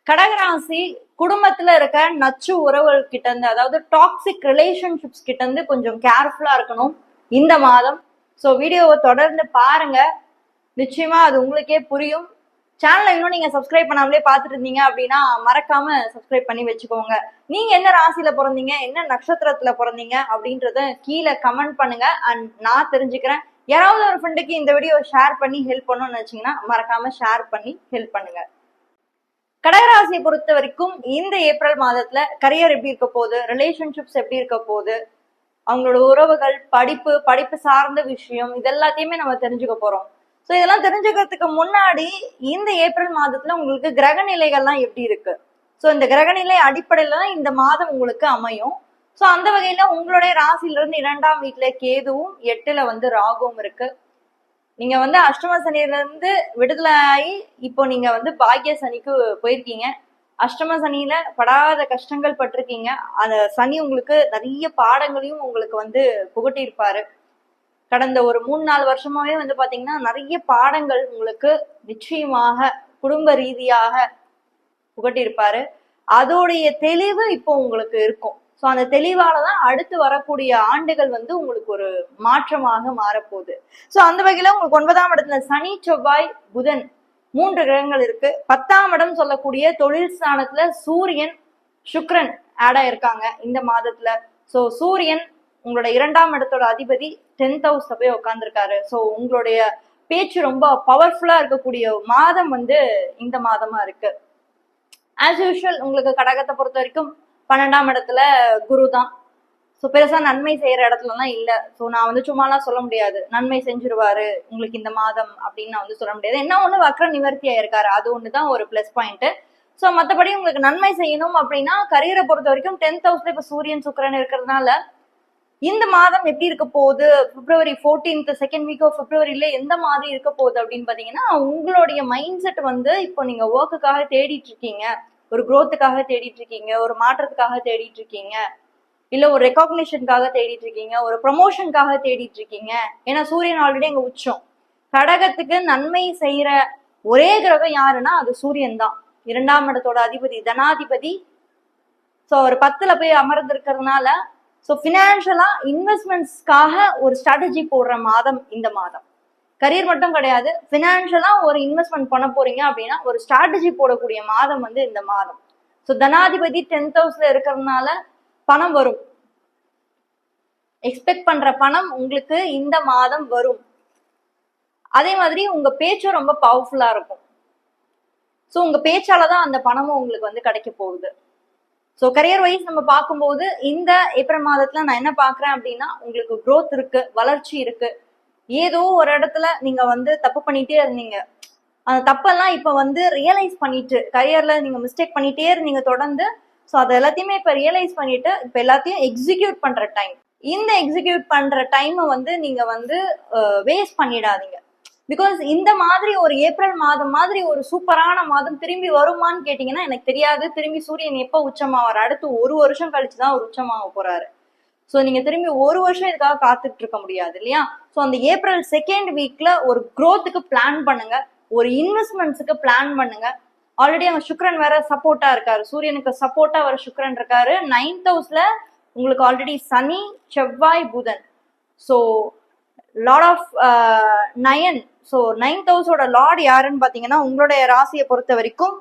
கடகராசி குடும்பத்துல இருக்க நச்சு உறவுகள் கிட்ட இருந்து, அதாவது டாக்ஸிக் ரிலேஷன்ஷிப்ஸ் கிட்ட இருந்து கொஞ்சம் கேர்ஃபுல்லா இருக்கணும் இந்த மாதம். ஸோ வீடியோவை தொடர்ந்து பாருங்க, நிச்சயமா அது உங்களுக்கே புரியும். சேனலை இன்னும் நீங்க சப்ஸ்கிரைப் பண்ணாமலே பார்த்துட்டு இருந்தீங்க அப்படின்னா மறக்காம சப்ஸ்கிரைப் பண்ணி வச்சுக்கோங்க. நீங்க என்ன ராசியில பிறந்தீங்க, என்ன நட்சத்திரத்துல பிறந்தீங்க அப்படின்றத கீழே கமெண்ட் பண்ணுங்க. அண்ட் நான் தெரிஞ்சுக்கிறேன். யாராவது ஒரு ஃப்ரெண்டுக்கு இந்த வீடியோ ஷேர் பண்ணி ஹெல்ப் பண்ணணும்னு நினைச்சீங்கன்னா மறக்காம ஷேர் பண்ணி ஹெல்ப் பண்ணுங்க. கடகராசியை பொறுத்த வரைக்கும் இந்த ஏப்ரல் மாதத்துல கரியர் எப்படி இருக்க போகுது, ரிலேஷன்ஷிப்ஸ் எப்படி இருக்க போகுது, அவங்களோட உறவுகள், படிப்பு சார்ந்த விஷயம், இது எல்லாத்தையுமே நம்ம தெரிஞ்சுக்க போறோம். ஸோ இதெல்லாம் தெரிஞ்சுக்கிறதுக்கு முன்னாடி இந்த ஏப்ரல் மாதத்துல உங்களுக்கு கிரக நிலைகள்லாம் எப்படி இருக்கு, ஸோ இந்த கிரகநிலை அடிப்படையில தான் இந்த மாதம் உங்களுக்கு அமையும். ஸோ அந்த வகையில உங்களுடைய ராசியில இருந்து 2ஆம் வீட்டுல கேதுவும் 8ல ராகுவும் இருக்கு. நீங்க அஷ்டம சனியில இருந்து விடுதலை ஆகி இப்போ நீங்க பாக்கிய சனிக்கு போயிருக்கீங்க. அஷ்டம சனியில படாத கஷ்டங்கள் பட்டிருக்கீங்க. அந்த சனி உங்களுக்கு நிறைய பாடங்களையும் உங்களுக்கு புகட்டி இருப்பாரு. கடந்த ஒரு 3-4 வருஷமாவே பாத்தீங்கன்னா நிறைய பாடங்கள் உங்களுக்கு நிச்சயமாக குடும்ப ரீதியாக புகட்டி இருப்பாரு. அதோடைய தெளிவு இப்போ உங்களுக்கு இருக்கும். ஸோ அந்த தெளிவாலதான் அடுத்து வரக்கூடிய ஆண்டுகள் உங்களுக்கு ஒரு மாற்றமாக மாறப்போகுது. ஸோ அந்த வகையில உங்களுக்கு 9ஆம் இடத்துல சனி, செவ்வாய், புதன் 3 கிரகங்கள் இருக்கு. 10ஆம் இடம் சொல்லக்கூடிய தொழில் ஸ்தானத்துல சூரியன், சுக்கிரன் ஆட் ஆயிருக்காங்க இந்த மாதத்துல. ஸோ சூரியன் உங்களோட 2ஆம் இடத்தோட அதிபதி 10th ஹவுஸ்ல போய் உட்காந்துருக்காரு. ஸோ உங்களுடைய பேச்சு ரொம்ப பவர்ஃபுல்லா இருக்கக்கூடிய மாதம் இந்த மாதமா இருக்கு. ஆஸ் யூஷுவல் உங்களுக்கு கடகத்தை பொறுத்த வரைக்கும் 12ஆம் இடத்துல குரு தான். ஸோ பெருசா நன்மை செய்யற இடத்துலலாம் இல்லை. ஸோ நான் சும்மாலாம் சொல்ல முடியாது நன்மை செஞ்சிருவாரு உங்களுக்கு இந்த மாதம் அப்படின்னு நான் சொல்ல முடியாது. என்ன ஒண்ணு வக்ர நிவர்த்தி ஆயிருக்காரு, அது ஒண்ணுதான் ஒரு பிளஸ் பாயிண்ட். ஸோ மற்றபடி உங்களுக்கு நன்மை செய்யணும் அப்படின்னா கரியரை பொறுத்த வரைக்கும் 10th ஹவுஸ்ல இப்ப சூரியன் சுக்கிரன் இருக்கிறதுனால இந்த மாதம் எப்படி இருக்க போகுது, பிப்ரவரி 14th செகண்ட் வீக் ஆஃப் பிப்ரவரியில எந்த மாதிரி இருக்க போகுது அப்படின்னு பாத்தீங்கன்னா, உங்களுடைய மைண்ட் செட் இப்போ நீங்க ஒர்க்குக்காக தேடிட்டு இருக்கீங்க, ஒரு குரோத்துக்காக தேடிட்டு இருக்கீங்க, ஒரு மாற்றத்துக்காக தேடிட்டு இருக்கீங்க, இல்ல ஒரு ரெகாக்னிஷனுக்காக தேடிட்டு இருக்கீங்க, ஒரு ப்ரமோஷனுக்காக தேடிட்டு இருக்கீங்க. ஏன்னா சூரியன் ஆல்ரெடி அங்க உச்சம். கடகத்துக்கு நன்மை செய்யற ஒரே கிரகம் யாருன்னா அது சூரியன் தான். 2ஆம் இடத்தோட அதிபதி, தனாதிபதி. ஸோ ஒரு 10ல போய் அமர்ந்திருக்கிறதுனால ஸோ ஃபினான்ஷியலா இன்வெஸ்ட்மெண்ட்ஸ்க்காக ஒரு ஸ்ட்ராட்டஜி போடுற மாதம் இந்த மாதம். கரியர் மட்டும் கிடையாது, ஃபினான்ஷியலா ஒரு இன்வெஸ்ட்மெண்ட் பண்ண போறீங்க அப்படின்னா ஒரு ஸ்ட்ராட்டஜி போடக்கூடிய மாதம் இந்த மாதம். ஸோ தனாதிபதி 10th ஹவுஸ்ல இருக்கிறதுனால பணம் வரும். எக்ஸ்பெக்ட் பண்ற பணம் உங்களுக்கு இந்த மாதம் வரும். அதே மாதிரி உங்க பேச்சும் ரொம்ப பவர்ஃபுல்லா இருக்கும். ஸோ உங்க பேச்சாலதான் அந்த பணமும் உங்களுக்கு கிடைக்க போகுது. ஸோ கரியர் வைஸ் நம்ம பார்க்கும்போது இந்த ஏப்ரல் மாதத்துல நான் என்ன பாக்குறேன் அப்படின்னா உங்களுக்கு growth இருக்கு, வளர்ச்சி இருக்கு. ஏதோ ஒரு இடத்துல நீங்க தப்பு பண்ணிட்டே இருந்தீங்க, அந்த தப்பெல்லாம் இப்ப ரியலைஸ் பண்ணிட்டு கரியர்ல நீங்க மிஸ்டேக் பண்ணிட்டே இருந்தீங்க தொடர்ந்து. ஸோ அது எல்லாத்தையுமே இப்ப ரியலைஸ் பண்ணிட்டு இப்ப எல்லாத்தையும் எக்ஸிக்யூட் பண்ற டைம். இந்த எக்ஸிக்யூட் பண்ற டைம் நீங்க வேஸ்ட் பண்ணிடாதீங்க. பிகாஸ் இந்த மாதிரி ஒரு ஏப்ரல் மாதம் மாதிரி ஒரு சூப்பரான மாதம் திரும்பி வருமானு கேட்டீங்கன்னா எனக்கு தெரியாது. திரும்பி சூரியன் எப்ப உச்சமாவார், அடுத்து 1 வருஷம் கழிச்சுதான் ஒரு உச்சமாக போறாரு. ஸோ நீங்க திரும்பி 1 வருஷம் இதுக்காக காத்துட்டு இருக்க முடியாது இல்லையா? ஸோ அந்த ஏப்ரல் செகண்ட் வீக்ல ஒரு growthக்கு பிளான் பண்ணுங்க, ஒரு இன்வெஸ்ட்மெண்ட்ஸுக்கு பிளான் பண்ணுங்க. ஆல்ரெடி அங்க சுக்கிரன் வேற சப்போர்ட்டா இருக்காரு, சூரியனுக்கு சப்போர்ட்டா வர சுக்கிரன் இருக்காரு. 9th ஹவுஸ்ல உங்களுக்கு ஆல்ரெடி சனி, செவ்வாய், புதன். So lord of 9. So 9th ஹவுஸோட லார்ட் யாருன்னு பாத்தீங்கன்னா உங்களுடைய ராசியை பொறுத்த வரைக்கும்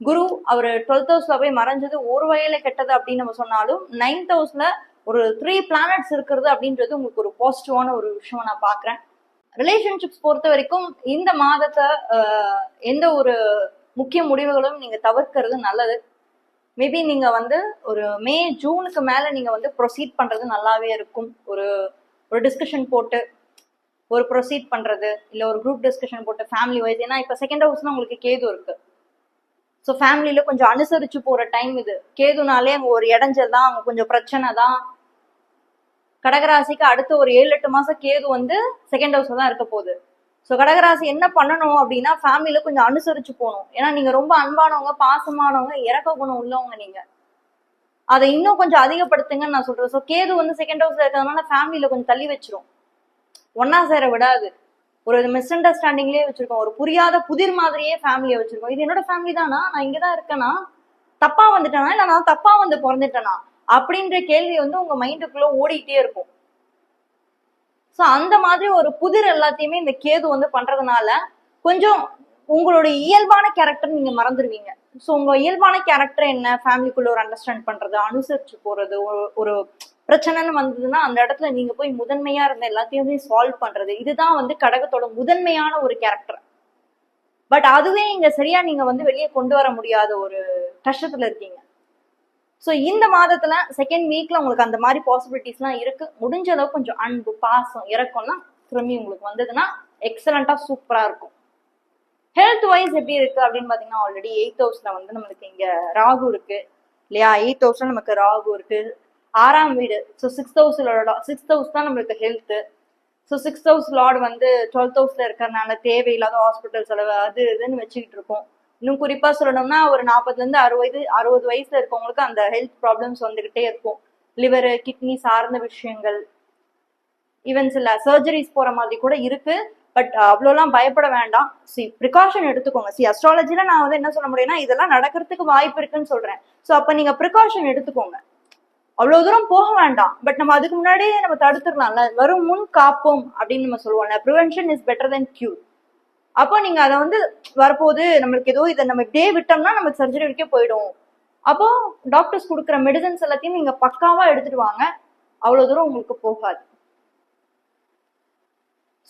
குரு. அவர் 12th ஹவுஸ்ல போய் மறைஞ்சது ஒரு வகையில கெட்டது அப்படின்னு நம்ம சொன்னாலும் 9th ஹவுஸ்ல ஒரு 3 பிளானட்ஸ் இருக்கிறது அப்படின்றது உங்களுக்கு ஒரு பாசிட்டிவான ஒரு விஷயம் நான் பாக்குறேன். ரிலேஷன்ஷிப்ஸ் பொறுத்த வரைக்கும் இந்த மாதத்தை எந்த ஒரு முக்கிய முடிவுகளும் நீங்க தவிர்க்கிறது நல்லது. மேபி நீங்க ஒரு மே, ஜூனுக்கு மேல நீங்க ப்ரொசீட் பண்றது நல்லாவே இருக்கும். ஒரு டிஸ்கஷன் போட்டு ஒரு ப்ரொசீட் பண்றது, இல்ல ஒரு குரூப் டிஸ்கஷன் போட்டு ஃபேமிலி வைஸ். ஏன்னா இப்ப செகண்ட் ஹவுஸ்ல உங்களுக்கு கேது இருக்கு. ஸோ ஃபேமிலியில கொஞ்சம் அனுசரிச்சு போற டைம் இது. கேதுனாலே அங்க ஒரு இடைஞ்சல் தான், அங்க கொஞ்சம் பிரச்சனை தான். கடகராசிக்கு அடுத்த ஒரு 7-8 மாசம் கேது செகண்ட் ஹவுஸ்ல தான் இருக்க போகுது. ஸோ கடகராசி என்ன பண்ணணும் அப்படின்னா ஃபேமிலியில கொஞ்சம் அனுசரிச்சு போகணும். ஏன்னா நீங்க ரொம்ப அன்பானவங்க, பாசமானவங்க, இறக்க குணம் உள்ளவங்க. நீங்க அதை இன்னும் கொஞ்சம் அதிகப்படுத்துங்கன்னு நான் சொல்றேன். ஸோ கேது செகண்ட் ஹவுஸ்ல இருக்கிறதுனால ஃபேமிலியில கொஞ்சம் தள்ளி வச்சிரும், ஒன்னா சேர விடாது. ஒரு மிஸ் அண்டர்ஸ்டாண்டிங்லயே வச்சிருக்கோம், ஒரு புரியாத புதிர் மாதிரியே ஃபேமிலியை வச்சிருக்கோம். இது என்னோட ஃபேமிலி தானா, நான் இங்கதான் இருக்கேனா, தப்பா வந்துட்டேனா, இல்ல நான் தப்பா வந்து பிறந்துட்டேனா அப்படின்ற கேள்வி வந்து உங்க மைண்டுக்குள்ள ஓடிட்டே இருக்கும். சோ அந்த மாதிரி ஒரு புதிர் எல்லாத்தையுமே இந்த கேது வந்து பண்றதுனால கொஞ்சம் உங்களுடைய இயல்பான கேரக்டர் நீங்க மறந்துடுவீங்க. ஸோ உங்க இயல்பான கேரக்டர் என்ன, ஃபேமிலிக்குள்ள ஒரு அண்டர்ஸ்டாண்ட் பண்றது, அனுசரிச்சு போறது, ஒரு பிரச்சனைன்னு வந்ததுன்னா அந்த இடத்துல நீங்க போய் முதன்மையா இருந்த எல்லாத்தையுமே சால்வ் பண்றது, இதுதான் வந்து கடகத்தோட முதன்மையான ஒரு கேரக்டர். பட் அதுவே இங்க சரியா நீங்க வந்து வெளியே கொண்டு வர முடியாத ஒரு கஷ்டத்துல இருக்கீங்க. ஸோ இந்த மாதத்துல செகண்ட் வீக்ல உங்களுக்கு அந்த மாதிரி பாசிபிலிட்டிஸ்லாம் இருக்கு. முடிஞ்ச அளவுக்கு கொஞ்சம் அன்பு, பாசம், இறக்கம்லாம் திரும்பி உங்களுக்கு வந்ததுன்னா எக்ஸலண்டா சூப்பரா இருக்கும். ஹெல்த் வைஸ் எப்படி இருக்கு அப்படின்னு பாத்தீங்கன்னா, ஆல்ரெடி 8th ஹவுஸ்ல வந்து நம்மளுக்கு இங்க ராகு இருக்கு இல்லையா. 8th ஹவுஸ்ல நமக்கு ராகு இருக்கு, 6ஆம் வீடு. ஸோ 6th ஹவுஸ் தான் நம்மளுக்கு health. So 6th house Lord வந்து 12th ஹவுஸ்ல இருக்கிறதுனால தேவையில்லாத ஹாஸ்பிட்டல் செலவு அது இதுன்னு வச்சுக்கிட்டு இருக்கோம். இன்னும் குறிப்பா சொல்லணும்னா ஒரு 40ல இருந்து 60 வயசுல இருக்கவங்களுக்கு அந்த ஹெல்த் ப்ராப்ளம்ஸ் வந்துகிட்டே இருக்கும். லிவர், கிட்னி சார்ந்த விஷயங்கள், ஈவன் சில சர்ஜரிஸ் போற மாதிரி கூட இருக்கு. பட் அவ்வளோலாம் பயப்பட வேண்டாம். ப்ரிகாஷன் எடுத்துக்கோங்க. அஸ்ட்ராலஜில நான் வந்து என்ன சொல்ல முடியும்னா, இதெல்லாம் நடக்கிறதுக்கு வாய்ப்பு இருக்குன்னு சொல்றேன். ஸோ அப்ப நீங்க ப்ரிகாஷன் எடுத்துக்கோங்க. அவ்வளவு தூரம் போக வேண்டாம், பட் நம்ம அதுக்கு முன்னாடியே நம்ம தடுத்துடலாம்ல. வரும் முன் காப்போம் அப்படின்னு நம்ம சொல்லுவோம்ல, prevention is better then cure. அப்போ நீங்க அதை வந்து வரப்போது நம்மளுக்கு ஏதோ இதை நம்ம இப்படியே விட்டோம்னா நமக்கு சர்ஜரி வரைக்கும் போயிடும். அப்போ டாக்டர்ஸ் கொடுக்குற மெடிசன்ஸ் எல்லாத்தையும் நீங்க பக்காவா எடுத்துட்டு வாங்க, அவ்வளவு தூரம் உங்களுக்கு போகாது.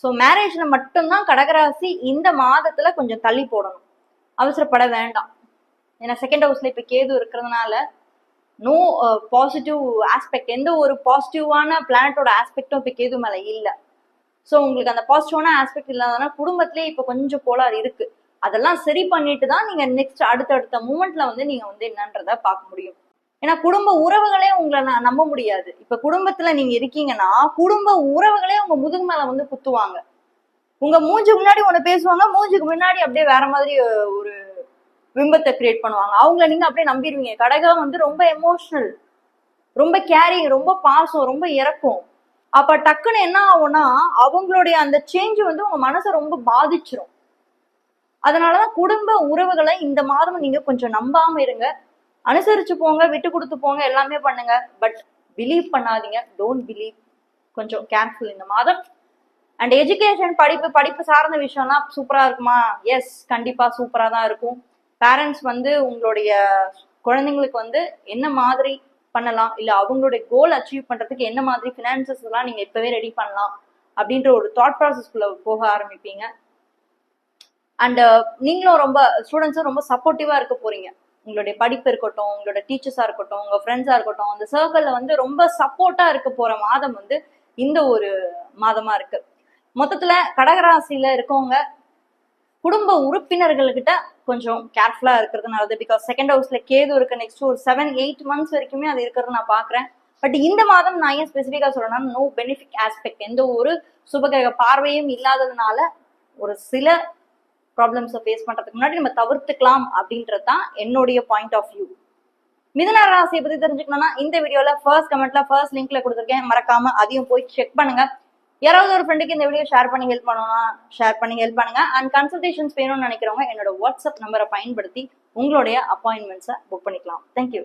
ஸோ மேரேஜ்ல மட்டும்தான் கடகராசி இந்த மாதத்துல கொஞ்சம் தள்ளி போடணும், அவசரப்பட வேண்டாம். ஏன்னா செகண்ட் ஹவுஸ்ல இப்ப கேது இருக்கிறதுனால நோ பாசிட்டிவ் ஆஸ்பெக்ட், எந்த ஒரு பாசிட்டிவான பிளானட்டோட ஆஸ்பெக்டும் இப்ப கேது மேல இல்லை. ஸோ உங்களுக்கு அந்த பாசிட்டிவான ஆஸ்பெக்ட் இல்லாதனா குடும்பத்திலேயே இப்ப கொஞ்சம் கோளாறு இருக்கு. அதெல்லாம் சரி பண்ணிட்டு தான் நீங்க நெக்ஸ்ட் அடுத்தடுத்த மூமெண்ட்ல வந்து நீங்க வந்து என்னன்றத பார்க்க முடியும். ஏன்னா குடும்ப உறவுகளே உங்களை நம்ப முடியாது. இப்ப குடும்பத்துல நீங்க இருக்கீங்கன்னா குடும்ப உறவுகளே உங்க முதுகு மேல வந்து குத்துவாங்க. உங்க மூஞ்சி முன்னாடி ஒண்ணு பேசுவாங்க, மூஞ்சுக்கு முன்னாடி அப்படியே வேற மாதிரி ஒரு பிம்பத்தை கிரியேட் பண்ணுவாங்க. அவங்கள நீங்க அப்படியே நம்பிடுவீங்க. கடகம் வந்து ரொம்ப எமோஷனல், ரொம்ப கேரிங், ரொம்ப பாசம், ரொம்ப இறக்கும். அப்ப டக்குன்னு என்ன ஆகும்னா அவங்களுடைய அந்த சேஞ்ச் வந்து உங்க மனசை ரொம்ப பாதிச்சிரும். அதனாலதான் குடும்ப உறவுகளை இந்த மாதம் நீங்க கொஞ்சம் நம்பாம இருங்க. அனுசரிச்சு போங்க, விட்டு கொடுத்து போங்க, எல்லாமே பண்ணுங்க. பட் பிலீவ் பண்ணாதீங்க, டோன்ட் பிலீவ். கொஞ்சம் கேர்ஃபுல் இந்த மாதம். அண்ட் எஜுகேஷன், படிப்பு சார்ந்த விஷயம்லாம் சூப்பரா இருக்குமா? எஸ், கண்டிப்பா சூப்பரா தான் இருக்கும். பேரண்ட்ஸ் வந்து உங்களுடைய குழந்தைங்களுக்கு வந்து என்ன மாதிரி பண்ணலாம், இல்ல அவங்களுடைய கோல் அச்சீவ் பண்றதுக்கு என்ன மாதிரி பினான்சஸ் எல்லாம் நீங்க இப்பவே ரெடி பண்ணலாம் அப்படின்ற ஒரு தாட் ப்ராசஸ்க்குள்ள போக ஆரம்பிப்பீங்க. அண்ட் நீங்களும் ரொம்ப ஸ்டூடெண்ட்ஸும் ரொம்ப சப்போர்ட்டிவா இருக்க போறீங்க. உங்களுடைய படிப்பு இருக்கட்டும், உங்களோட டீச்சர்ஸா இருக்கட்டும், உங்க ஃப்ரெண்ட்ஸா இருக்கட்டும், அந்த சர்க்கிள்ல வந்து ரொம்ப சப்போர்ட்டா இருக்க போற மாதம் வந்து இந்த ஒரு மாதமா இருக்கு. மொத்தத்துல கடகராசியில இருக்கவங்க குடும்ப உறுப்பினர்கள்கிட்ட கொஞ்சம் கேர்ஃபுல்லா இருக்கிறது நல்லது. பிகாஸ் செகண்ட் ஹவுஸ்ல கேது இருக்கு. நெக்ஸ்ட் ஒரு 7-8 months வரைக்குமே அது இருக்கிறது நான் பாக்குறேன். பட் இந்த மாதம் நான் ஏன் ஸ்பெசிஃபிக்கா சொல்றேன்னா, நோ பெனிஃபிட் ஆஸ்பெக்ட், எந்த ஒரு சுபகிரக பார்வையும் இல்லாததுனால ஒரு சில ப்ராப்ளம்ஸை ஃபேஸ் பண்றதுக்கு முன்னாடி நம்ம தவிர்த்துக்கலாம் அப்படின்றது தான் என்னுடைய பாயிண்ட் ஆஃப் வியூ. மிதுன ராசியை பத்தி தெரிஞ்சுக்கணும்னா இந்த வீடியோல ஃபர்ஸ்ட் கமெண்ட்ல ஃபர்ஸ்ட் லிங்க்ல கொடுத்துருக்கேன், மறக்காம அதையும் போய் செக் பண்ணுங்க. யாராவது ஒரு ஃப்ரெண்டுக்கு இந்த வீடியோ ஷேர் பண்ணி ஹெல்ப் பண்ணுங்க. அண்ட் கன்சல்டேஷன்ஸ் வேணும்னு நினைக்கிறவங்க என்னோட வாட்ஸ்அப் நம்பரை பயன்படுத்தி உங்களுடைய அப்பாயின்மெண்ட்ஸை புக் பண்ணிக்கலாம். தேங்க்யூ.